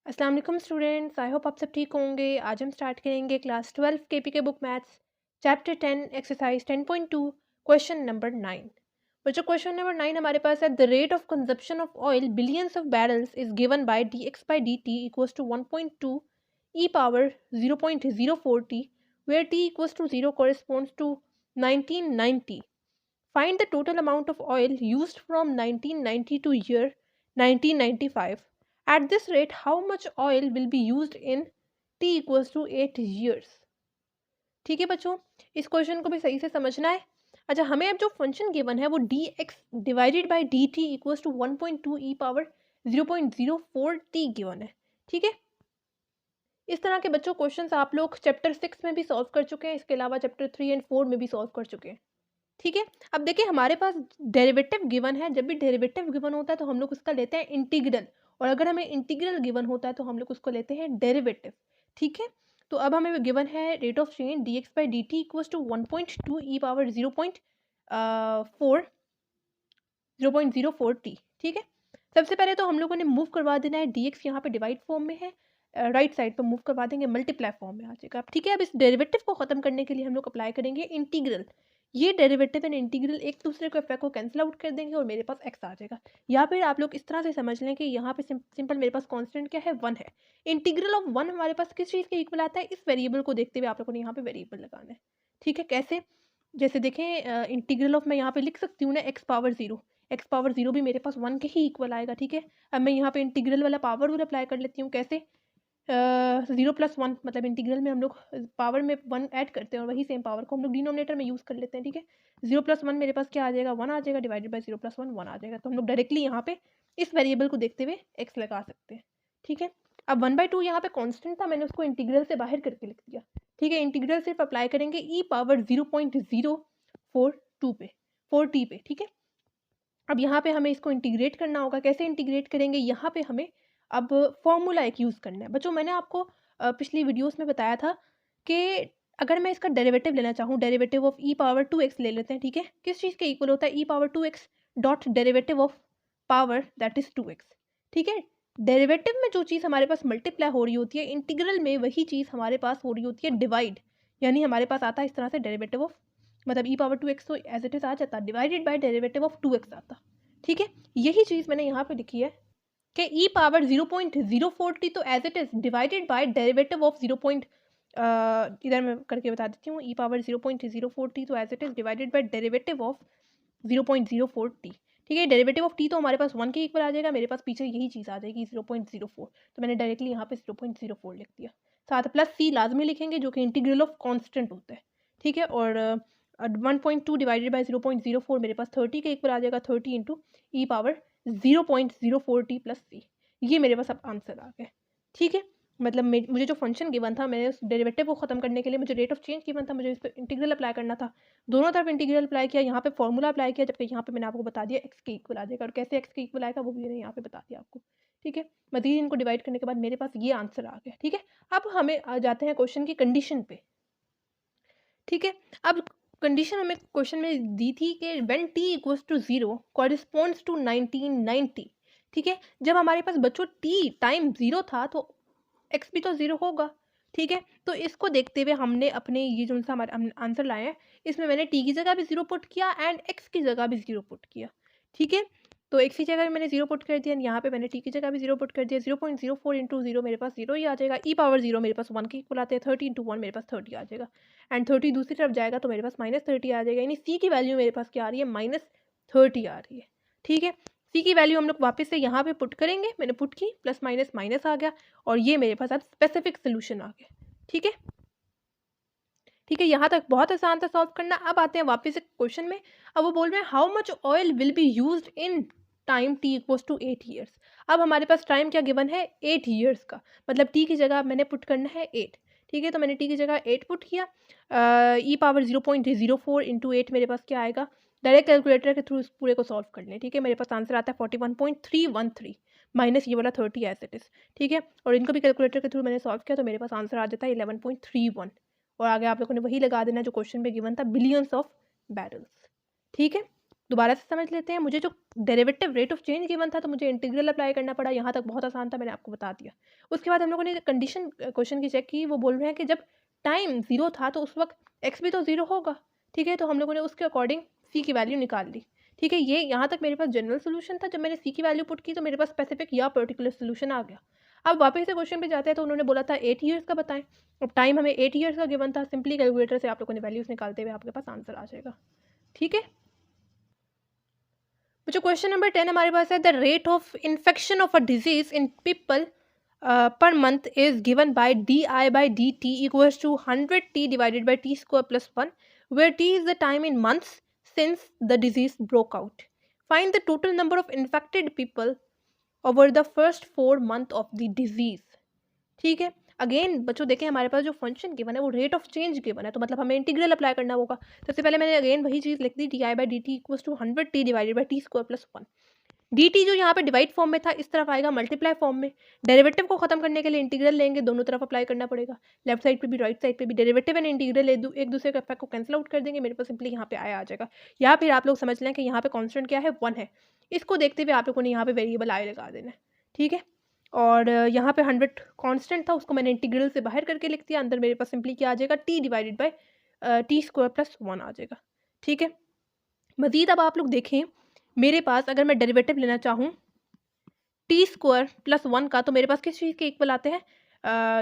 अस्सलाम वालेकुम students, I hope आप सब ठीक होंगे। आज हम स्टार्ट करेंगे क्लास 12 केपी के book maths chapter 10 exercise 10.2 question number 9। बच्चों क्वेश्चन नंबर 9 हमारे पास है the rate of consumption of oil billions of barrels is given by dx by dt equals to 1.2 e power 0.04 t where t equals to 0 corresponds to 1990. Find the total amount of oil used from 1990 to year 1995. At this rate, how much oil will be used in t equals to 8 years? ठीक है बच्चों, इस question को भी सही से समझना है। अच्छा, हमें अब जो फंक्शन गिवन है वो d x divided by d t equals to 1.2 e power 0.04 t given है। ठीक है, इस तरह के बच्चों क्वेश्चंस आप लोग चैप्टर 6 में भी सॉल्व कर चुके हैं, इसके अलावा चैप्टर 3 एंड 4 में भी सॉल्व कर चुके हैं। ठीक है, अब देखिए हमारे पास डेरिवेटिव गिवन है। जब भी डेरिवेटिव गिवन होता है तो हम लोग उसका लेते हैं इंटीग्रल, और अगर हमें इंटीग्रल गिवन होता है तो हम लोग उसको लेते हैं डेरिवेटिव। ठीक है, तो अब हमें गिवन है rate of change d x by d t equals to 1.2 e power 0.04 t. ठीक है, सबसे पहले तो हम लोगों ने मूव करवा देना है, डी एक्स यहाँ पे डिवाइड फॉर्म में है, राइट साइड पर मूव करवा देंगे, मल्टीप्लाई फॉर्म में आ जाएगा। ठीक है, अब इस डेरिवेटिव को खत्म करने के लिए हम लोग अप्लाई करेंगे इंटीग्रल। ये डेरिवेटिव एंड इंटीग्रल एक दूसरे को इफेक्ट को कैंसिल आउट कर देंगे और मेरे पास एक्स आ जाएगा। या फिर आप लोग इस तरह से समझ लें कि यहाँ पे सिंपल मेरे पास कांस्टेंट क्या है, 1 है। इंटीग्रल ऑफ 1 हमारे पास किस चीज़ के इक्वल आता है, इस वेरिएबल को देखते हुए आप लोगों ने यहाँ पे वेरिएबल लगाना है। ठीक है, कैसे, जैसे देखें इंटीग्रल ऑफ मैं यहाँ पे लिख सकती हूँ ना एक्स पावर 0, एक्स पावर 0 भी मेरे पास 1 के ही इक्वल आएगा। ठीक है, अब मैं यहाँ पे इंटीग्रल वाला पावर रूल अप्लाई कर लेती हूँ। कैसे, 0+1 मतलब इंटीग्रल में हम लोग पावर में 1 ऐड करते हैं और वही सेम पावर को हम लोग डिनोमिनेटर में यूज़ कर लेते हैं। ठीक है, 0+1 मेरे पास क्या आ जाएगा, 1 आ जाएगा, डिवाइडेड बाई 0+1 1 आ जाएगा। तो हम लोग डायरेक्टली यहाँ पे इस वेरिएबल को देखते हुए एक्स लगा सकते हैं। ठीक है, अब 1/2 यहाँ पे कॉन्स्टेंट था, मैंने उसको इंटीग्रल से बाहर करके लिख दिया। ठीक है, इंटीग्रल सिर्फ अप्लाई करेंगे ई पावर 0.042 पे 4t पे। ठीक है, अब यहाँ पे हमें इसको इंटीग्रेट करना होगा। कैसे इंटीग्रेट करेंगे, यहाँ पे हमें अब फॉर्मूला एक यूज़ करना है। बच्चों मैंने आपको पिछली वीडियोस में बताया था कि अगर मैं इसका डेरिवेटिव लेना चाहूँ, derivative of E power 2x ले लेते हैं। ठीक है, किस चीज़ के इक्वल होता है, E power 2x dot derivative of power that is 2x। ठीक है, डेरिवेटिव में जो चीज़ हमारे पास मल्टीप्लाई हो रही होती है, इंटीग्रल में वही चीज़ हमारे पास हो रही होती है डिवाइड। यानी हमारे पास आता है इस तरह से डेरिवेटिव ऑफ, मतलब ई पावर 2x तो एज इट इज़ आ जाता, divided by derivative of 2x आता। ठीक है, यही चीज़ मैंने यहाँ पे लिखी है कि ई पावर 0.040 तो as it is divided by derivative of 0. इधर मैं करके बता देती हूँ, ई पावर 0.040 तो as it is divided by derivative of 0.04t। ठीक है, डेरिवेटिव ऑफ t तो हमारे पास 1 के इक्वल आ जाएगा, मेरे पास पीछे यही चीज़ आ जाएगी 0.04, तो मैंने डायरेक्टली यहाँ पे 0.04 लिख दिया। साथ प्लस c लाजमी लिखेंगे जो कि इंटीग्रल ऑफ कांस्टेंट होता है। ठीक है, और 1.2 डिवाइडेड बाई 0.04 मेरे पास 30 के इक्वल आ जाएगा, 30 इंटू ई पावर 0.04t प्लस c। ये मेरे पास अब आंसर आ गया। ठीक है, मतलब मुझे जो फंक्शन गिवन था, मैंने उस डेरिवेटिव को खत्म करने के लिए मुझे रेट ऑफ चेंज गिवन था, मुझे इस पर इंटीग्रल अप्लाई करना था। दोनों तरफ इंटीग्रल अप्लाई किया, यहाँ पे फॉर्मूला अप्लाई किया, जबकि यहाँ पे मैंने आपको बता दिया एक्स के इक्वल आ जाएगा, और कैसे एक्स के इक्वल आएगा वो भी मैंने यहाँ पे बता दिया आपको। ठीक है, मजीद इनको डिवाइड करने के बाद मेरे पास ये आंसर आ गया। ठीक है, अब हमें आ जाते हैं क्वेश्चन की कंडीशन पे। ठीक है, अब कंडीशन हमें क्वेश्चन में दी थी कि when t equals to 0 corresponds to 1990। ठीक है, जब हमारे पास बच्चों t टाइम 0 था तो x भी तो 0 होगा। ठीक है, तो इसको देखते हुए हमने अपने ये जो सा हमारे आंसर लाए हैं, इसमें मैंने t की जगह भी 0 पुट किया एंड x की जगह भी 0 पुट किया। ठीक है, तो x की जगह मैंने 0 पुट कर दिया, यहाँ पे मैंने t की जगह भी 0 पुट कर दिया। 0.04 इंटू 0 मेरे पास 0 ही आ जाएगा, ई पावर 0 मेरे पास 1 के इक्वल आते हैं, 30 इंटू 1 मेरे पास 30 आ जाएगा, एंड 30 दूसरी तरफ जाएगा तो मेरे पास -30 आ जाएगा। यानी c की वैल्यू मेरे पास क्या आ रही है, -30 आ रही है। ठीक है, c की वैल्यू हम लोग वापस से यहाँ पे पुट करेंगे, मैंने पुट की, प्लस माइनस माइनस आ गया, और ये मेरे पास अब स्पेसिफिक सोल्यूशन आ गया। ठीक है, ठीक है, यहाँ तक बहुत आसान था सॉल्व करना। अब आते हैं वापस से क्वेश्चन में। अब वो बोल रहे हैं how much oil will be used in time t equals to 8 years. अब हमारे पास टाइम क्या गिवन है, 8 ईयर्स का, मतलब t की जगह मैंने पुट करना है 8। ठीक है, तो मैंने t की जगह 8 पुट किया, ई पावर 0.04 इंटू 8 मेरे पास क्या आएगा, डायरेक्ट कैलकुलेटर के थ्रू इस पूरे को सॉल्व कर लें। ठीक है, मेरे पास आंसर आता है 41.313 माइनस ये वाला 30 एज इट इज़। ठीक है, और इनको भी कैलकुलेटर के थ्रू मैंने सॉल्व किया तो मेरे पास आंसर आ जाता है 11.31, और आगे आप लोगों ने वही लगा देना जो क्वेश्चन में गिवन था, बिलियंस ऑफ बैरल्स। ठीक है, दोबारा से समझ लेते हैं। मुझे जो derivative rate of change given था तो मुझे इंटीग्रल अप्लाई करना पड़ा, यहाँ तक बहुत आसान था, मैंने आपको बता दिया। उसके बाद हम लोगों ने कंडीशन क्वेश्चन की चेक की, वो बोल रहे हैं कि जब टाइम 0 था तो उस वक्त एक्स भी तो 0 होगा, ठीक है। तो हम लोगों ने उसके अकॉर्डिंग सी की वैल्यू निकाल ली, ठीक है। ये यहाँ तक मेरे पास जनरल सोल्यूशन था। जब मैंने सी की वैल्यू पुट की तो मेरे पास स्पेसिफिक या पर्टिकुलर सोल्यूशन आ गया। अब वापस से क्वेश्चन पे जाते हैं तो उन्होंने बोला था 8 ईयर्स का बताएं। अब टाइम हमें 8 ईयर्स का गिवन था, सिंपली कैलकुलेटर से आप लोगों ने वैल्यूज निकालते हुए आपके पास आंसर आ जाएगा, ठीक है। जो क्वेश्चन नंबर 10 हमारे पास है, the rate of infection of a disease in people per month is given by di/dt equals to 100t divided by t square plus 1, where t is the time in months since the disease broke out. Find the total number of infected people over the first 4 months of the disease. ठीक है। Again बच्चों देखें, हमारे पास जो function given है वो rate of change given है, तो मतलब हमें इंटीग्रल अप्लाई करना होगा। सबसे पहले मैंने अगेन वही चीज़ लिख दी, di/dt equals to 100t divided by t square plus 1. dt जो यहाँ पे डिवाइड फॉर्म में था इस तरफ आएगा मल्टीप्लाई फॉर्म में। डेरिवेटिव को खत्म करने के लिए इंटीग्रल लेंगे, दोनों तरफ अप्लाई करना पड़ेगा, लेफ्ट साइड पे भी राइट साइड पे भी। डेरिवेटिव एंड इंटीग्रल एक दूसरे के इफेक्ट को कैंसिल आउट कर देंगे, मेरे पास सिंपली यहाँ पे आया आ जाएगा। या फिर आप लोग समझ लें कि यहाँ पे कांस्टेंट क्या है, 1 है। इसको देखते हुए आप लोगों ने यहाँ पे वेरिएबल आई लगा देना है, ठीक है। और यहाँ पे 100 कांस्टेंट था, उसको मैंने इंटीग्रल से बाहर करके लिख दिया। अंदर मेरे पास सिंपली क्या आ जाएगा, t divided by t square plus 1 आ जाएगा, ठीक है। मजीद अब आप लोग देखें, मेरे पास अगर मैं डेरिवेटिव लेना चाहूँ टी स्क्वायर प्लस 1 का, तो मेरे पास किस चीज़ के इक्वल आते हैं,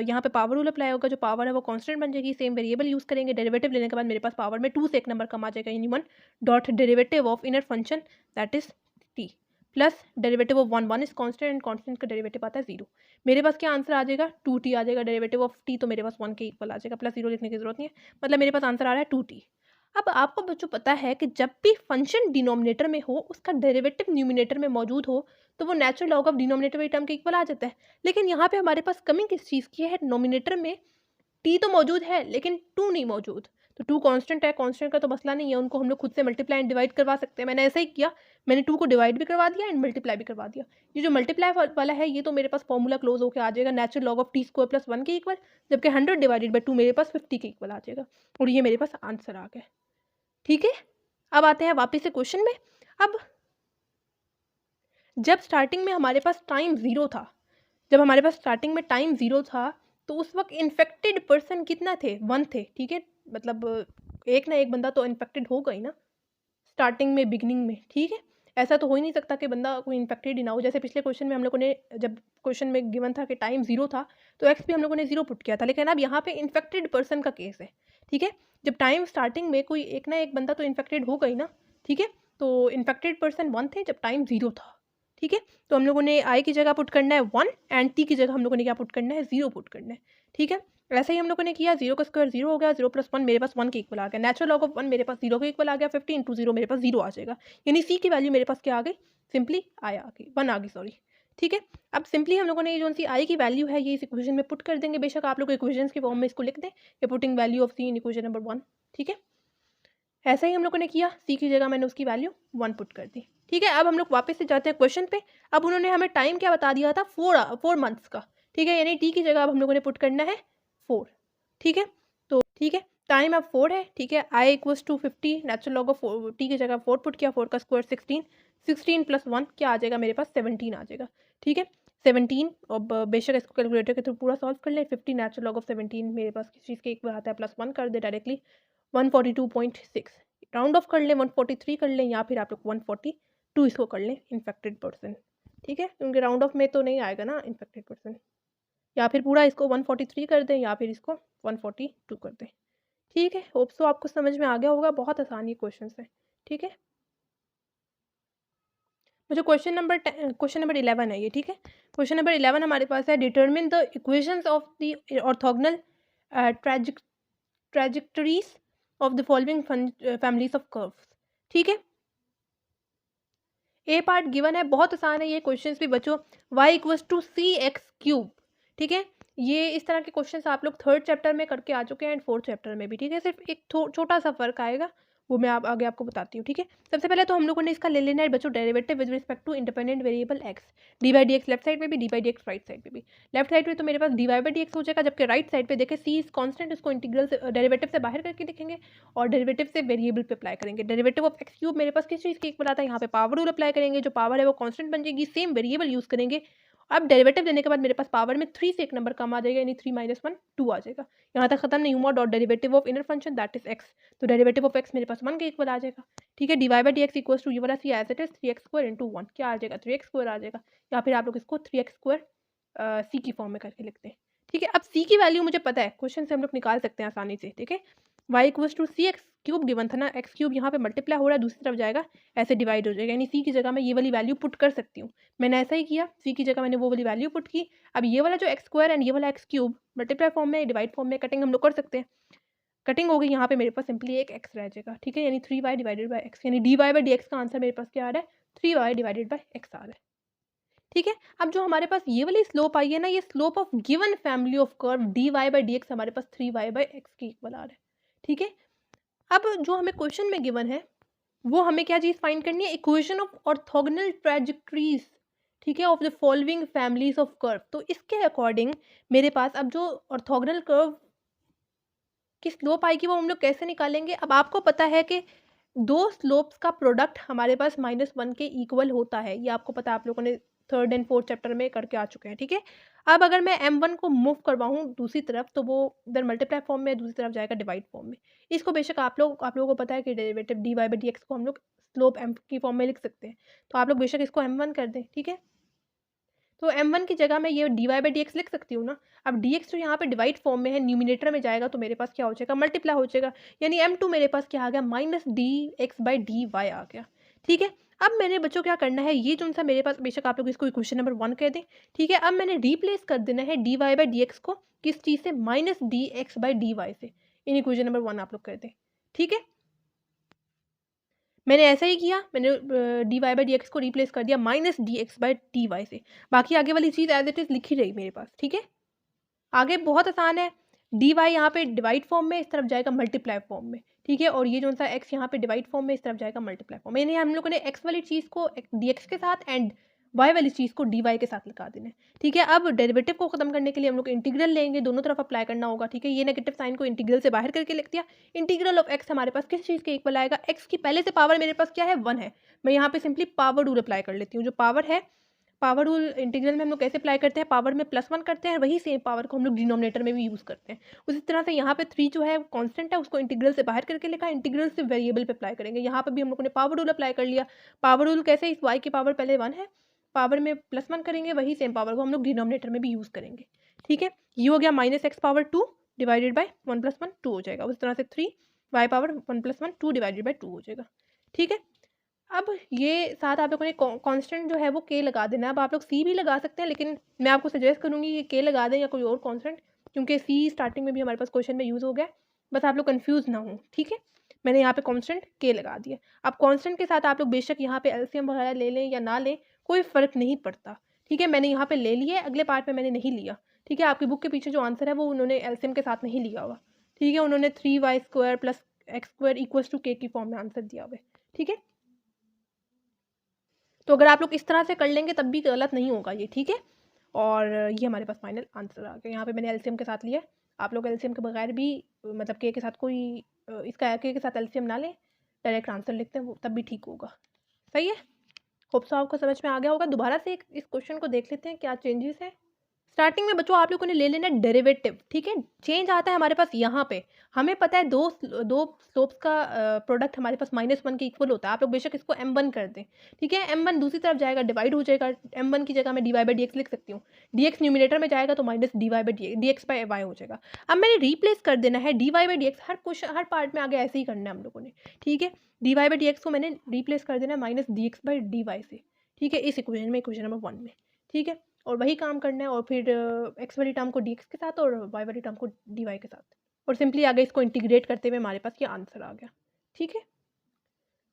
यहाँ पे पावर रूल अप्लाई होगा, जो पावर है वो कांस्टेंट बन जाएगी, सेम वेरिएबल यूज़ करेंगे। डेरिवेटिव लेने के बाद मेरे पास पावर में 2 से एक नंबर कम आ जाएगा, यानी 1 dot derivative of inner function that is T plus derivative of 1 is constant and constant का डेरिवेटिव आता है 0। मेरे पास क्या आंसर आ जाएगा, 2t आ जाएगा। डेरिवेटिव ऑफ t तो मेरे पास 1 के इक्वल आ जाएगा, प्लस 0 लिखने की जरूरत नहीं है, मतलब मेरे पास आंसर आ रहा है 2t। अब आपको बच्चों पता है कि जब भी फंक्शन डिनोमिनेटर में हो उसका डेरिवेटिव न्यूमिनेटर में मौजूद हो तो वो नेचुरल लॉग ऑफ डिनोमिनेटर वाली टर्म के इक्वल आ जाता है। लेकिन यहाँ पे हमारे पास कमी किस चीज़ की है, नोमिनेटर में t तो मौजूद है लेकिन 2 नहीं मौजूद। तो 2 कांस्टेंट है, कांस्टेंट का तो मसला नहीं है, उनको हम लोग खुद से मल्टीप्लाई एंड डिवाइड करवा सकते हैं। मैंने ऐसा ही किया, मैंने 2 को डिवाइड भी करवा दिया एंड मल्टीप्लाई भी करवा दिया। ये जो मल्टीप्लाई वाला है ये तो मेरे पास फॉर्मूला क्लोज होकर आ जाएगा natural log of T square plus 1 के इक्वल, जबकि 100 डिवाइडेड बाई 2 मेरे पास 50 के इक्वल आ जाएगा, और ये मेरे पास आंसर आ गया, ठीक है। अब आते हैं वापस से क्वेश्चन में। अब जब स्टार्टिंग में हमारे पास टाइम 0 था, जब हमारे पास स्टार्टिंग में टाइम 0 था तो उस वक्त इन्फेक्टेड पर्सन कितना थे, 1 थे, ठीक है। मतलब एक ना एक बंदा तो इन्फेक्टेड होगा ही ना स्टार्टिंग में, बिगनिंग में, ठीक है। ऐसा तो हो ही नहीं सकता कि बंदा कोई इन्फेक्टेड ही ना हो। जैसे पिछले क्वेश्चन में हम लोगों ने, जब क्वेश्चन में गिवन था कि टाइम 0 था तो एक्स भी हम लोगों ने 0 पुट किया था, लेकिन अब यहाँ पे इन्फेक्टेड पर्सन का केस है, ठीक है। जब टाइम स्टार्टिंग में कोई एक ना एक बंदा तो इन्फेक्टेड होगा ही ना, ठीक है। तो इन्फेक्टेड पर्सन 1 थे जब टाइम 0 था, ठीक है। तो हम लोगों ने आई की जगह पुट करना है 1 एंड टी की जगह हम लोगों ने क्या पुट करना है, 0 पुट करना है, ठीक है। ऐसे ही हम लोगों ने किया, 0 का स्क्वायर 0 हो गया, 0 प्लस 1 मेरे पास 1 के इक्वल आ गया, नेचुरल लॉग ऑफ 1 मेरे पास 0 के इक्वल आ गया, 50 इंटू 0 मेरे पास 0 आ जाएगा, यानी सी की वैल्यू मेरे पास क्या आ गई, सिंपली आया आ गई, 1 आ गई, सॉरी, ठीक है। अब सिंपली हम लोगों ने ये जो सी आई की वैल्यू है ये इस इक्वेशन में पुट कर देंगे। बेशक आप लोग इक्वेशंस की फॉर्म में इसको लिख दें, ये putting value of c in equation number 1, ठीक है। ऐसा ही हम लोगों ने किया, सी की जगह मैंने उसकी वैल्यू 1 पुट कर दी, ठीक है। अब हम लोग वापस से जाते हैं क्वेश्चन पे। अब उन्होंने हमें टाइम क्या बता दिया था, 4 मंथ्स का, ठीक है, यानी टी की जगह अब हम लोगों ने पुट करना है 4, ठीक है। तो ठीक है, टाइम अब 4 है, ठीक है। I equals to 50, natural log of T की जगह 4 पुट किया, 4 का स्क्वायर 16, 16 प्लस 1 क्या आ जाएगा मेरे पास, 17 आ जाएगा, ठीक है। 17, अब बेशक इसको कैलकुलेटर के थ्रू पूरा सॉल्व कर ले। 50 नेचुरल लॉग ऑफ 17 मेरे पास किस चीज़ के इक्वल आता है, प्लस 1 कर दे डायरेक्टली, 142.6, राउंड ऑफ कर लें 143 कर लें, या फिर आप लोग 142 इसको कर लें इन्फेक्टेड पर्सन, ठीक है, क्योंकि राउंड ऑफ में तो नहीं आएगा ना इन्फेक्टेड पर्सन। या फिर पूरा इसको 143 कर दें या फिर इसको 142 कर दें, ठीक है। होप सो आपको समझ में आ गया होगा, बहुत आसान ये क्वेश्चन है, ठीक है। मुझे क्वेश्चन नंबर 11 है ये, ठीक है। क्वेश्चन नंबर 11 हमारे पास है, determine the equations of the orthogonal trajectories of the following families of curves, ठीक है। ए पार्ट गिवन है, बहुत आसान है ये क्वेश्चंस भी बच्चों, y equals to C x cube, ठीक है। ये इस तरह के क्वेश्चंस आप लोग 3rd चैप्टर में करके आ चुके हैं एंड 4th चैप्टर में भी, ठीक है। सिर्फ एक छोटा सा फर्क आएगा, वो मैं आप आगे आपको बताती हूँ, ठीक है। सबसे पहले तो हम लोगों ने इसका ले लेना है बच्चों derivative with respect to independent variable X. D by D x left side पे भी, D by D x right side पे भी। लेफ्ट साइड पे तो मेरे पास D Y by D X हो जाएगा, जबकि राइट साइड पे देखें सी इज कॉन्स्टेंट, उसको इंटीग्रल से डेरिवेटिव से बाहर करके लिखेंगे और डेरिवेटिव से वेरिएबल पे अप्लाई करेंगे। डेरिवेटिव ऑफ एक्स क्यूब मेरे पास किस चीज़ की इक्वल आता है, यहाँ पे पावर रूल अप्लाई करेंगे, जो पावर है वो कॉन्स्टेंट बन जाएगी, सेम वेरिएबल यूज़ करेंगे। अब डेरिवेटिव देने के बाद मेरे पास पावर में 3 से एक नंबर कम आ जाएगा, यानी 3 - 1 2 आ जाएगा। यहाँ तक खत्म नहीं हुआ। Dot derivative of inner function that is X, तो डेरिवेटिव ऑफ एक्स मेरे पास 1 के इक्वल आ जाएगा, ठीक है। D Y by D x equals to ये वाला C as it is 3x² into 1 क्या आ जाएगा 3x² आ जाएगा, या फिर आप लोग इसको 3x² सी की फॉर्म में करके लिखते हैं, ठीक है। अब सी की वैल्यू मुझे पता है, क्वेश्चन से हम लोग निकाल सकते हैं आसानी से, ठीक है। Y equals to C x cube given था ना, एक्स क्यूब यहाँ पे मल्टीप्लाई हो रहा है, दूसरी तरफ जाएगा ऐसे डिवाइड हो जाएगा, यानी सी की जगह मैं ये वाली वैल्यू पुट कर सकती हूँ। मैंने ऐसा ही किया, सी की जगह मैंने वो वाली वैल्यू पुट की। अब ये वाला जो एक्स स्क्वायर एंड ये वाला एक्स क्यूब मल्टीप्लाई फॉर्म में डिवाइड फॉर्म में कटिंग हम लोग कर सकते हैं। कटिंग हो गई, यहाँ पे मेरे पास सिंपली एक एक्स रह जाएगा, ठीक है, यानी 3y डिवाइडेड बाई एक्स, यानी D Y by D x का आंसर मेरे पास क्या आ रहा है 3y डिवाइडेड बाई एक्स आ रहा है, ठीक है। अब जो हमारे पास ये वाली स्लोप आई है ना, ये slope of given family of curve d Y by D x हमारे पास 3y बाई एक्स के इक्वल आ रहा है, ठीक है। अब जो हमें क्वेश्चन में गिवन है वो हमें क्या चीज़ फाइंड करनी है, इक्वेशन ऑफ ऑर्थोगोनल ट्रैजेक्टरीज, ठीक है, of the following families of curve. तो इसके अकॉर्डिंग मेरे पास अब जो ऑर्थोगोनल कर्व की स्लोप आएगी वो हम लोग कैसे निकालेंगे। अब आपको पता है कि दो स्लोप्स का प्रोडक्ट हमारे पास -1 के इक्वल होता है, ये आपको पता है, आप लोगों ने 3rd एंड 4th चैप्टर में करके आ चुके हैं, ठीक है। अब अगर मैं m1 को मूव करवाऊँ दूसरी तरफ तो वो इधर मल्टीप्लाई फॉर्म में, दूसरी तरफ जाएगा डिवाइड फॉर्म में। इसको बेशक आप लोगों को पता है कि derivative d Y by D x को हम लोग स्लोप m की फॉर्म में लिख सकते हैं, तो आप लोग बेशक इसको m1 कर दें, ठीक है। तो m1 की जगह मैं ये d Y by D x लिख सकती हूँ ना। अब dx तो यहाँ पे डिवाइड फॉर्म में है, न्यूमिनेटर में जाएगा तो मेरे पास क्या हो जाएगा मल्टीप्लाई हो जाएगा, यानी m2 मेरे पास क्या आ गया -dx बाई डी वाई आ गया, ठीक है। अब मैंने बच्चों क्या करना है, ये जो सा मेरे पास, बेशक आप लोग इसको इक्वेशन नंबर 1 कह दें, ठीक है। अब मैंने रिप्लेस कर देना है D Y by D x को किस चीज़ से, -dx बाई डी वाई से, इन इक्वेशन नंबर 1 आप लोग कर दें, ठीक है। मैंने ऐसा ही किया, मैंने d Y by D x को रिप्लेस कर दिया -dx बाई डी वाई से। बाकी आगे वाली चीज़ एज इट इज़ लिखी रही मेरे पास, ठीक है। आगे बहुत आसान है, डी वाई यहाँ पे डिवाइड फॉर्म में, इस तरफ जाएगा मल्टीप्लाई फॉर्म में, ठीक है। और ये जो सा एक्स यहाँ पे डिवाइड फॉर्म में, इस तरफ जाएगा मल्टीप्लाई फॉर्म में, यानी हम लोगों ने एक्स वाली चीज़ को डी एक्स के साथ एंड वाई वाली चीज़ को डी वाई के साथ लगा देना है, ठीक है। अब डेरिवेटिव को खत्म करने के लिए हम लोग इंटीग्रल लेंगे, दोनों तरफ अप्लाई करना होगा, ठीक है। ये नेगेटिव साइन को इंटीग्रल से बाहर करके लिख दिया। इंटीग्रल ऑफ एक्स हमारे पास किस चीज़ के इक्वल आएगा, एक्स की पहले से पावर मेरे पास क्या है 1 है, मैं यहाँ पे सिंपली पावर रूल अप्लाई कर लेती हूँ। जो पावर है, पावर रूल इंटीग्रल में हम लोग कैसे अप्लाई करते हैं, पावर में +1 करते हैं, वही सेम पावर को हम लोग डिनोमिनेटर में भी यूज़ करते हैं। उसी तरह से यहाँ पे 3 जो है कांस्टेंट है, उसको इंटीग्रल से बाहर करके लिखा, इंटीग्रल से वेरिएबल पे अप्लाई करेंगे। यहाँ पे भी हम लोगों ने पावर रूल अप्लाई कर लिया। पावर रूल कैसे, इस y की पावर पहले 1 है, पावर में +1 करेंगे, वही सेम पावर को हम लोग डिनोमिनेटर में भी यूज़ करेंगे, ठीक है। ये हो गया -x⁻² डिवाइडेड बाई 1 + 1 2 हो जाएगा। उस तरह से 3 y पावर 1 + 1 2 डिवाइडेड बाई 2 हो जाएगा, ठीक है। अब ये साथ आप लोगों ने कांस्टेंट जो है वो k लगा देना है। अब आप लोग c भी लगा सकते हैं, लेकिन मैं आपको सजेस्ट करूँगी कि k लगा दें या कोई और कांस्टेंट, क्योंकि c स्टार्टिंग में भी हमारे पास क्वेश्चन में यूज़ हो गया, बस आप लोग कंफ्यूज ना हो, ठीक है। मैंने यहाँ पे कांस्टेंट k लगा दिया। अब कांस्टेंट के साथ आप लोग बेशक यहाँ पे एलसीएम वगैरह ले लें या ना लें, कोई फ़र्क नहीं पड़ता, ठीक है। मैंने यहाँ पे ले लिया है, अगले पार्ट में मैंने नहीं लिया, ठीक है। आपकी बुक के पीछे जो आंसर है वो उन्होंने एलसीएम के साथ नहीं लिया हुआ, ठीक है। उन्होंने 3y² + x² = k की फॉर्म में आंसर दिया हुआ है, ठीक है। तो अगर आप लोग इस तरह से कर लेंगे तब भी गलत नहीं होगा ये, ठीक है। और ये हमारे पास फाइनल आंसर आ गया। यहाँ पे मैंने एलसीएम के साथ लिया, आप लोग एलसीएम के बगैर भी, मतलब के साथ कोई इसका के साथ एलसीएम ना लें, डायरेक्ट आंसर लिखते हैं वो तब भी ठीक होगा, सही है। होप सो आपको समझ में आ गया होगा। दोबारा से इस क्वेश्चन को देख लेते हैं क्या चेंजेस है। स्टार्टिंग में बच्चों आप लोगों ने ले लेना डेरिवेटिव, ठीक है। चेंज आता है हमारे पास यहाँ पे, हमें पता है दो स्लोप्स का प्रोडक्ट हमारे पास -1 के इक्वल होता है। आप लोग बेशक इसको m1 कर दें, ठीक है। m1 दूसरी तरफ जाएगा डिवाइड हो जाएगा, m1 की जगह मैं dy बाई dx लिख सकती हूँ। dx न्यूमिनेटर में जाएगा तो -dy by dx by y हो जाएगा। अब मैंने रिप्लेस कर देना है dy by dx, her question her part में आगे ऐसे ही करना है हम लोगों ने, ठीक है। dy बाई dx को मैंने रिप्लेस कर देना है -dx बाई dy से, ठीक है, इस इक्वेशन में, इक्वेशन नंबर 1 में, ठीक है। और वही काम करना है, और फिर x वाली टर्म को dx के साथ और y वाली टर्म को dy के साथ, और सिंपली आगे इसको इंटीग्रेट करते हुए हमारे पास ये आंसर आ गया, ठीक है।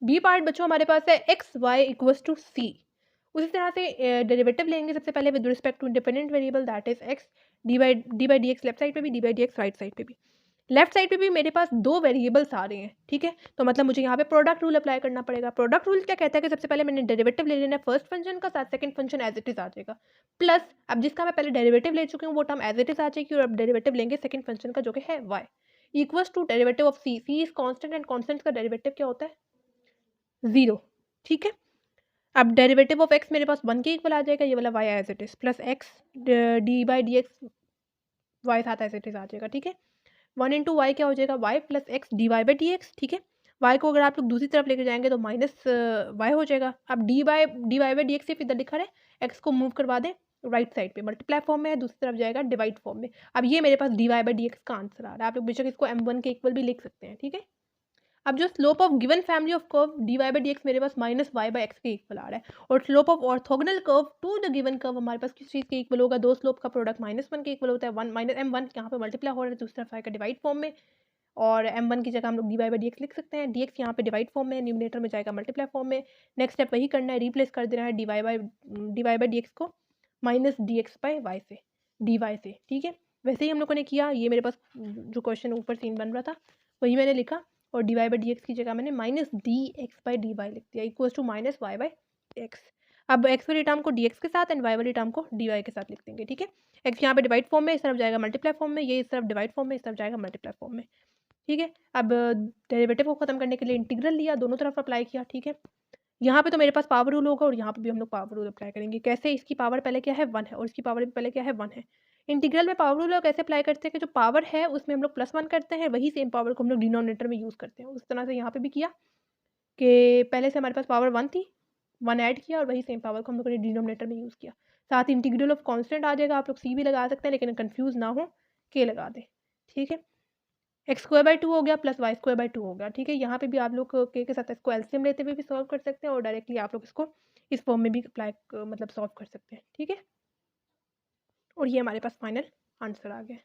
बी पार्ट बच्चों हमारे पास है x y equals to c. उसी तरह से डेरिवेटिव लेंगे सबसे पहले with respect to independent variable that is x, D by D x left side पे भी, D by D x right side पे भी। लेफ्ट साइड पे भी मेरे पास 2 वेरिएबल्स आ रहे हैं, ठीक है। तो मतलब मुझे यहाँ पे प्रोडक्ट रूल अप्लाई करना पड़ेगा। प्रोडक्ट रूल क्या कहता है कि सबसे पहले मैंने डेरिवेटिव ले लेना है फर्स्ट फंक्शन का, साथ second function as it is आ जाएगा, प्लस अब जिसका मैं पहले डेरिवेटिव ले चुकी हूँ वो टर्म एज इट इज आ जाएगी, और अब डेरिवेटिव लेंगे सेकंड फंक्शन का जो कि है y equals to derivative of c। c is constant and constant का डेरिवेटिव क्या होता है? 0, ठीक है। अब डेरिवेटिव ऑफ x मेरे पास 1 के इक्वल आ जाएगा, ये वाला y as it is, plus x d by D x y साथ एज इट इज आ जाएगा, ठीक है। 1 इंटू वाई क्या हो जाएगा? y plus x d Y by D x, ठीक है। y को अगर आप लोग दूसरी तरफ लेके जाएंगे तो माइनस y हो जाएगा। अब d Y by D x सिर्फ इधर लिखा है, x को मूव करवा दें राइट साइड पे, मल्टीप्लाई फॉर्म में है, दूसरी तरफ जाएगा डिवाइड फॉर्म में। अब ये मेरे पास D Y by D x का आंसर आ रहा है। आप लोग बेशक इसको m1 के इक्वल भी लिख सकते हैं, ठीक है। अब जो slope of given family of curve d Y by D x मेरे पास माइनस वाई बाई एक्स के इक्वल आ रहा है, और slope of orthogonal curve to the given curve हमारे पास किस चीज़ के इक्वल होगा? दो स्लोप का प्रोडक्ट -1 के इक्वल होता है। 1 माइनस m1 यहाँ पे मल्टीप्लाई हो रहा है, दूसरी तरफ आएगा डिवाइड फॉर्म में, और m1 की जगह हम लोग d Y by D x लिख सकते हैं। dx यहाँ पे डिवाइड फॉर्म में, न्यूमिनेटर में जाएगा मल्टीप्लाई फॉर्म में। नेक्स्ट स्टेप वही करना है, रिप्लेस कर देना है D Y by D x को minus D x by Y से, डी वाई से, ठीक है। वैसे ही हम लोगों ने किया, ये मेरे पास जो क्वेश्चन ऊपर सीन बन रहा था वही मैंने लिखा, और d Y by D x की जगह मैंने minus D x by D y लिख दिया equals to minus y by x. अब एक्स वाली टर्म को डी एक्स के साथ एंड वाई वाली टर्म को डी वाई के साथ लिख देंगे, ठीक है। एक्स यहाँ पे डिवाइड फॉर्म में, इस तरफ जाएगा मल्टीप्लाई फॉर्म में, ये इस तरफ डिवाइड फॉर्म में, इस तरफ जाएगा मल्टीप्लाई फॉर्म में, ठीक है। अब डेरिवेटिव को खत्म करने के लिए इंटीग्रल लिया, दोनों तरफ अप्लाई किया, ठीक है। यहाँ पे तो मेरे पास पावर रूल होगा और यहाँ पे भी हम लोग पावर रूल अप्लाई करेंगे। कैसे? इसकी पावर पहले क्या है? 1 है, और इसकी पावर भी पहले क्या है? 1 है। इंटीग्रल में पावर रूल कैसे अप्लाई करते हैं कि जो पावर है उसमें हम लोग +1 करते हैं, वही सेम पावर को हम लोग डिनोमिनेटर में यूज़ करते हैं। उस तरह से यहाँ पे भी किया कि पहले से हमारे पास पावर 1 थी, 1 ऐड किया और वही सेम पावर को हम लोगों ने डिनोमिनेटर में यूज़ किया। साथ इंटीग्रल ऑफ कांस्टेंट आ जाएगा, आप लोग c भी लगा सकते हैं, लेकिन कंफ्यूज ना हो k लगा दें, ठीक है। x² 2 हो गया प्लस y² 2 हो गया, ठीक है। यहाँ पे भी आप लोग k के साथ इसको एलसीएम लेते हुए भी सॉल्व कर सकते हैं, और डायरेक्टली आप लोग इसको इस फॉर्म में भी अप्लाई मतलब सॉल्व कर सकते हैं, ठीक है। और ये हमारे पास फाइनल आंसर आ गया।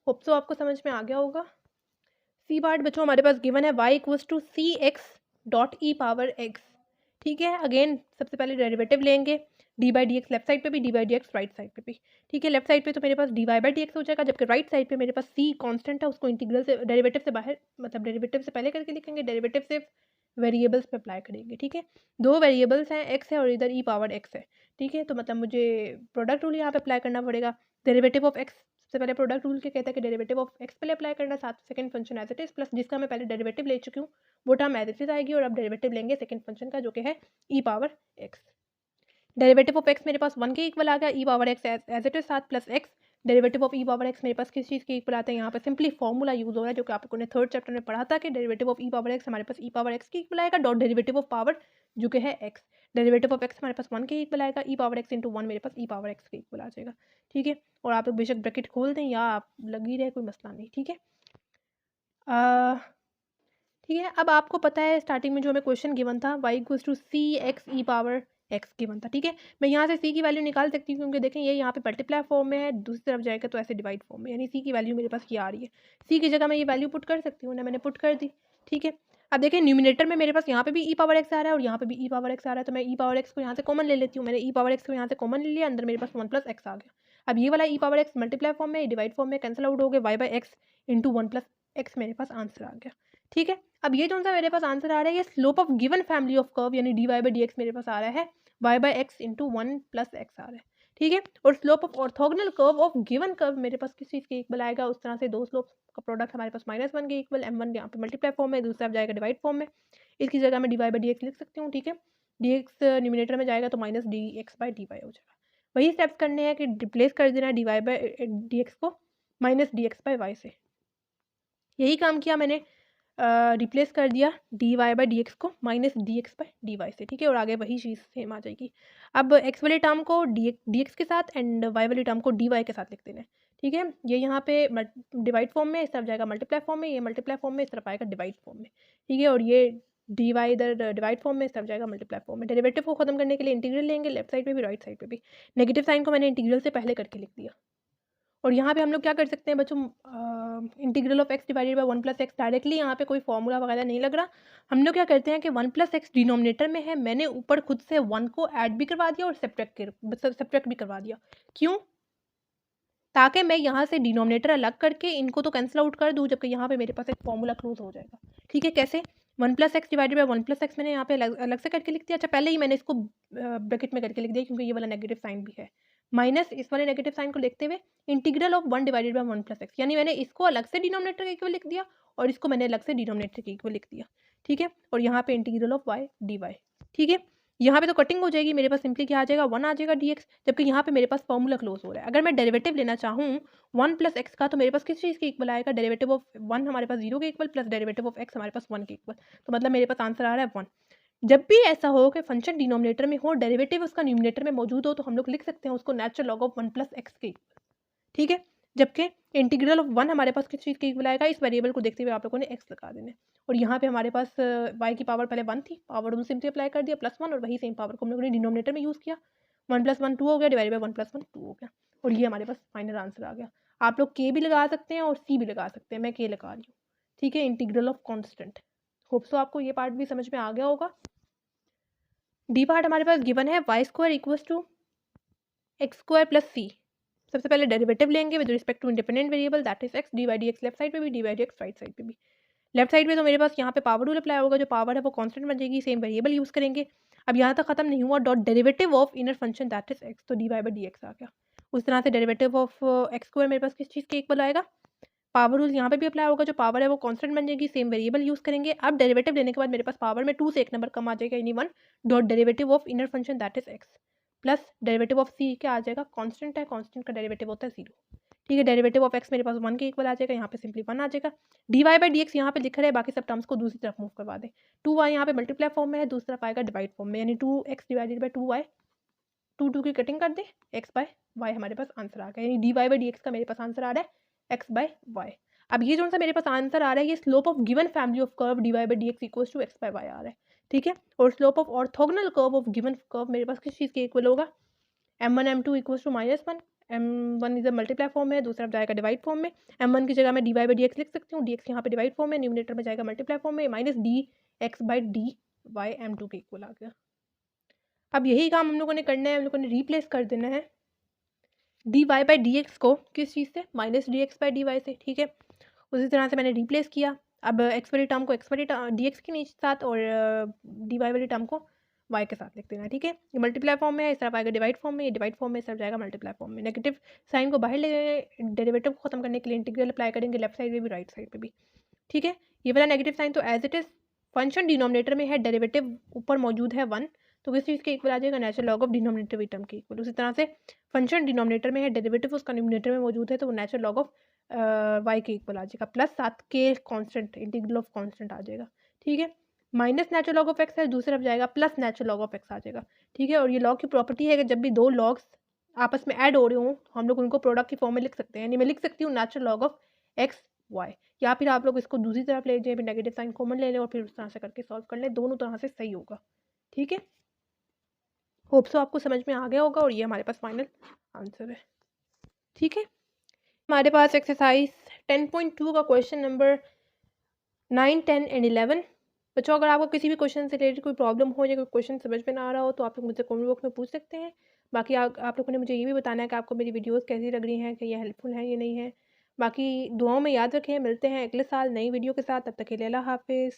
होप सो आपको समझ में आ गया होगा। सी पार्ट बच्चों हमारे पास गिवन है y equals to C X dot E power X, ठीक है। अगेन सबसे पहले डेरिवेटिव लेंगे, D by D x left side पे भी, D by D x right side पे भी, ठीक है। लेफ्ट साइड पे तो मेरे पास D Y by D X हो जाएगा, जबकि राइट साइड पे मेरे पास सी कांस्टेंट है, उसको इंटीग्रल से डेरिवेटिव से बाहर मतलब डेरिवेटिव से पहले करके लिखेंगे, डेरिवेटिव सिर्फ वेरिएबल्स पे अप्लाई करेंगे, ठीक है। 2 वेरिएबल्स हैं, एक्स है और इधर ई पावर एक्स है, ठीक है। तो मतलब मुझे प्रोडक्ट रूल यहाँ पे अप्लाई करना पड़ेगा। डेरिवेटिव ऑफ एक्स सबसे पहले प्रोडक्ट रूल के कहता है कि डेरिवेटिव ऑफ एक्स पहले अप्लाई करना, साथ second function as it is, plus जिसका मैं पहले डेरिवेटिव ले चुकी हूँ वो टर्म एज इट इज आएगी, और अब डेरिवेटिव लेंगे सेकंड फंक्शन का जो कि है E power X. Derivative of X मेरे पास 1 के इक्वल आ गया, E power X as it is साथ plus X. Derivative of E power X मेरे पास किस चीज़ के इक्वल आता है? यहाँ पे सिंपली फॉर्मूला यूज हो रहा है जो कि आप लोगों ने थर्ड चैप्टर में पढ़ा था कि derivative of E power x हमारे पास ई पावर एक्स के इक्वल आएगा डॉट डेरिवेटिव ऑफ पावर जो कि है एक्स। डेरिवेटिव ऑफ एक्स हमारे पास 1 के इक्वल आएगा, ई पावर एक्स इंटू 1 मेरे पास ई पावर एक्स के इक्वल आ जाएगा, ठीक है। और आप लोग बेशक ब्रैकेट खोल दें या आप लगी रहे, कोई मसला नहीं, ठीक है। ठीक है। अब आपको पता है स्टार्टिंग में जो हमें क्वेश्चन गिवन था y equals to C x e power x given था, ठीक है। मैं यहाँ से c की वैल्यू निकाल सकती हूँ क्योंकि देखें ये यहाँ पे मल्टीप्लाई फॉर्म में है, दूसरी तरफ जाएगा तो ऐसे डिवाइड फॉर्म में, यानी c की वैल्यू मेरे पास ये आ रही है। c की जगह मैं ये वैल्यू पुट कर सकती हूँ ना, मैंने पुट कर दी, ठीक है। अब देखें न्यूमिनेटर में मेरे पास यहाँ पे भी ई पावर एक्स आ रहा है और यहाँ पे भी ई पावर एक्स आ रहा है, तो मैं ई पावर एक्स को यहाँ से कॉमन ले लेती हूँ। मैंने ई पावर एक्स को यहाँ से कॉमन ले लिया, अंदर मेरे पास 1 प्लस एक्स आ गया। अब ये वाला e power x multiply form में, डिवाइड फॉर्म में कैंसिल आउट हो गए, y by x into 1 plus x मेरे पास आंसर आ गया, ठीक है। अब ये कौन सा मेरे पास आंसर आ रहा है? ये slope of given family of curve यानी D Y by D x मेरे पास आ रहा है, Y by x into 1 plus X आ रहा है, ठीक है। और slope of orthogonal curve of given curve मेरे पास किस चीज़ के इक्वल आएगा? उस तरह से दो स्लोप का प्रोडक्ट हमारे पास -1 के इक्वल, m1 यहाँ पे मल्टीप्लाई फॉर्म में, दूसरा जाएगा डिवाइड फॉर्म में, इसकी जगह मैं d Y by D x लिख सकती हूँ, ठीक है। डी एक्स न्यूमिनेटर में जाएगा तो minus D x by D y हो जाएगा। वही स्टेप्स करने हैं कि रिप्लेस कर देना D Y by D x को minus D x by Y से। यही काम किया मैंने, रिप्लेस कर दिया D Y by D x को minus D x by D Y से, ठीक है। और आगे वही चीज़ सेम आ जाएगी। अब एक्स वाले टर्म को डी एक्स के साथ एंड वाई वाली टर्म को डी वाई के साथ लिख देना है, ठीक है। ये यहाँ पे डिवाइड फॉर्म में, इस तरफ जाएगा मल्टीप्लाई फॉर्म में, ये मल्टीप्लाई फॉर्म में, इस तरफ आएगा डिवाइड फॉर्म में, ठीक है। और ये डी वाई इधर डिवाइड फॉर्म में, इस तरफ जाएगा मल्टीप्लाई फॉर्म में। डेरिवेटिव को खत्म करने के लिए इंटीग्रल लेंगे, लेफ्ट साइड पे भी राइट साइड पे भी। नेगेटिव साइन को मैंने इंटीग्रल से पहले करके लिख दिया। और यहाँ पे हम लोग क्या कर सकते हैं बच्चों, integral of x divided by 1 plus x, directly यहाँ पे कोई फॉर्मूला वगैरह नहीं लग रहा। हम लोग क्या करते हैं कि 1 प्लस एक्स डिनोमिनेटर में है, मैंने ऊपर खुद से 1 को ऐड भी करवा दिया और सब्ट्रैक्ट भी करवा दिया। क्यों? ताकि मैं यहाँ से डिनोमिनेटर अलग करके इनको तो कैंसिल आउट कर दूँ, जबकि यहाँ पे मेरे पास एक फॉर्मूला क्लोज हो जाएगा। ठीक है, कैसे? 1 + x डिवाइडेड बाय 1 + x मैंने यहाँ पे अलग अलग से करके लिख दिया। अच्छा, पहले ही मैंने इसको ब्रैकेट में करके लिख दिया क्योंकि ये वाला नेगेटिव साइन भी है। माइनस इस वाले नेगेटिव साइन को लिखते हुए integral of 1 divided by 1 + x, यानी मैंने इसको अलग से डिनोमिनेटर के इक्वल लिख दिया और इसको मैंने अलग से डिनोमिनेटर के इक्वल लिख दिया। ठीक है, और यहाँ पे इंटीग्रल ऑफ y dy। ठीक है, यहाँ पे तो कटिंग हो जाएगी, मेरे पास सिंपली क्या आ जाएगा, 1 आ जाएगा dx, जबकि यहाँ पे मेरे पास फॉर्मूला क्लोज हो रहा है। अगर मैं डेरिवेटिव लेना चाहूँ 1 + x का, तो मेरे पास किस चीज़ के इक्वल आएगा, डेरिवेटिव ऑफ 1 हमारे पास 0 के equal plus derivative of x हमारे पास 1 के इक्वल। तो मतलब मेरे पास आंसर आ रहा है 1। जब भी ऐसा हो कि फंक्शन डिनोमिनेटर में हो, डेरिवेटिव उसका न्यूमिनेटर में मौजूद हो, तो हम लोग लिख सकते हैं उसको नेचुरल लॉग ऑफ 1 + x के इक्वल। ठीक है, जबकि इंटीग्रल ऑफ 1 हमारे पास किस चीज़ के इक्वल आएगा, इस वेरिएबल को देखते हुए आप लोगों ने x लगा देना है। और यहाँ पे हमारे पास y की पावर पहले 1 थी, पावर रूल सिंपली अप्लाई कर दिया +1, और वही सेम पावर को हम लोगों ने डिनोमिनेटर में यूज़ किया। 1 + 1 2 हो गया, डिवाइड बाय 1 + 1 2 हो गया, और ये हमारे पास फाइनल आंसर आ गया। आप लोग k भी लगा सकते हैं और c भी लगा सकते हैं, मैं k लगा रही हूँ। ठीक है, integral of constant. Hope so आपको ये पार्ट भी समझ में आ गया होगा। डी पार्ट हमारे पास गिवन है y² = x² + c। सबसे पहले डेरिवेटिव लेंगे with respect to independent variable, that is x, d by D x left side पे भी, D by D x right side पे भी। लेफ्ट साइड पे तो मेरे पास यहाँ पे पावर रूल अप्लाई होगा, जो पावर है वो कांस्टेंट बन जाएगी, सेम वेरिएबल यूज़ करेंगे। अब यहाँ तक खत्म नहीं हुआ, dot derivative of inner function that is x, तो D Y by D X आ गया। उस तरह से डेरिवेटिव ऑफ x² मेरे पास किस चीज़ के इक्वल आएगा, पावर रूल यहाँ पे भी अप्लाई होगा, जो पावर है वो कांस्टेंट बन जाएगी, सेम वेरिएबल यूज़ करेंगे। अब डेरिवेटिव लेने के बाद मेरे पास पावर में 2 से 1 नंबर कम आ जाएगा, यानी 1, dot derivative of inner function that is x, plus derivative of c क्या आ जाएगा, कांस्टेंट है, कांस्टेंट का डेरिवेटिव होता है 0। ठीक है, डेरिवेटिव ऑफ x मेरे पास 1 के इक्वल आ जाएगा, यहाँ पे सिंपली 1 आ जाएगा। D Y by D x यहाँ पे लिख रहे हैं, बाकी सब टर्म्स को दूसरी तरफ मूव करवा दें। 2y यहाँ पे मल्टीप्लाई फॉर्म में है, दूसरी तरफ आएगा डिवाइड फॉर्म में, यानी 2x डिवाइडेड बाई 2y, 2 की कटिंग कर दें, x बाय y हमारे पास आंसर आ गया, यानी D Y by D x का मेरे पास आंसर आ रहा है x बाय y। अब ये जो सा मेरे पास आंसर आ रहा है, ये slope of given family of curve d Y by D x equals to x by y आ रहा है। ठीक है, और slope of orthogonal curve of given curve मेरे पास किस चीज़ के इक्वल होगा, m1 m2 equals to -1, m1 is a multiply form में है, दूसरा जाएगा डिवाइड फॉर्म में। m1 की जगह मैं d Y by D x लिख सकती हूँ, dx यहाँ पे डिवाइड फॉर्म में, न्यूमिनेटर में जाएगा मल्टीप्लाई फॉर्म में, minus D x by D y m2 के इक्वल आ गया। अब यही काम हम लोगों ने करना है, हम लोगों ने रिप्लेस कर देना है D Y by D x को किस चीज़ से, minus D x by D Y से। ठीक है, उसी तरह से मैंने रिप्लेस किया। अब एक्स वाली टर्म को एक्स वाली डी एक्स के साथ और डी वाई वाली टर्म को y के साथ लिख देना। ठीक है, ये मल्टीप्लाई फॉर्म में है, इस तरफ आएगा डिवाइड फॉर्म में, ये डिवाइड फॉर्म में, इस तरफ जाएगा मल्टीप्लाई फॉर्म में। नेगेटिव साइन को बाहर ले गए, डेरिवेटिव को खत्म करने के लिए इंटीग्रल अप्लाई करेंगे लेफ्ट साइड पे भी राइट साइड पे भी। ठीक है, ये वाला नेगेटिव साइन तो as it is function denominator में है, डेरिवेटिव ऊपर मौजूद है 1, तो किस चीज़ के इक्वल आ जाएगा, natural log of denominator term के इक्वल। उसी तरह से फंक्शन डिनोमिनेटर में है, डेरिवेटिव उसका न्यूमिनेटर में मौजूद है, तो वो नेचुरल लॉग ऑफ y के इक्वल आ जाएगा, प्लस साथ के कांस्टेंट, इंटीग्रल ऑफ कांस्टेंट आ जाएगा। ठीक है, minus natural log of x है, दूसरी तरफ जाएगा plus natural log of x आ जाएगा। ठीक है, और ये लॉग की प्रॉपर्टी है कि जब भी दो लॉग्स आपस में ऐड हो रहे हों, हम लोग उनको प्रोडक्ट की फॉर्म में लिख सकते हैं, यानी मैं लिख सकती हूँ natural log of x y, या फिर आप लोग इसको दूसरी तरफ ले जाए, नेगेटिव साइन कॉमन ले लें और फिर उस तरह से करके सॉल्व कर लें, दोनों तरह से सही होगा। ठीक है, होप सो आपको समझ में आ गया होगा, और ये हमारे पास फाइनल आंसर है। ठीक है, हमारे पास एक्सरसाइज 10.2 का क्वेश्चन नंबर 9, 10 एंड 11। बच्चों, अगर आपको किसी भी क्वेश्चन से रिलेटेड कोई प्रॉब्लम हो या कोई क्वेश्चन समझ में ना आ रहा हो, तो आप लोग मुझसे कमेंट बॉक्स में पूछ सकते हैं। बाकी आप लोगों ने मुझे ये भी बताना है कि आपको मेरी वीडियोस कैसी लग रही हैं, कि ये हेल्पफुल हैं या नहीं है। बाकी दुआओं में याद रखें, मिलते हैं अगले साल नई वीडियो के साथ, तब तक के लिए अल्लाह हाफिज़।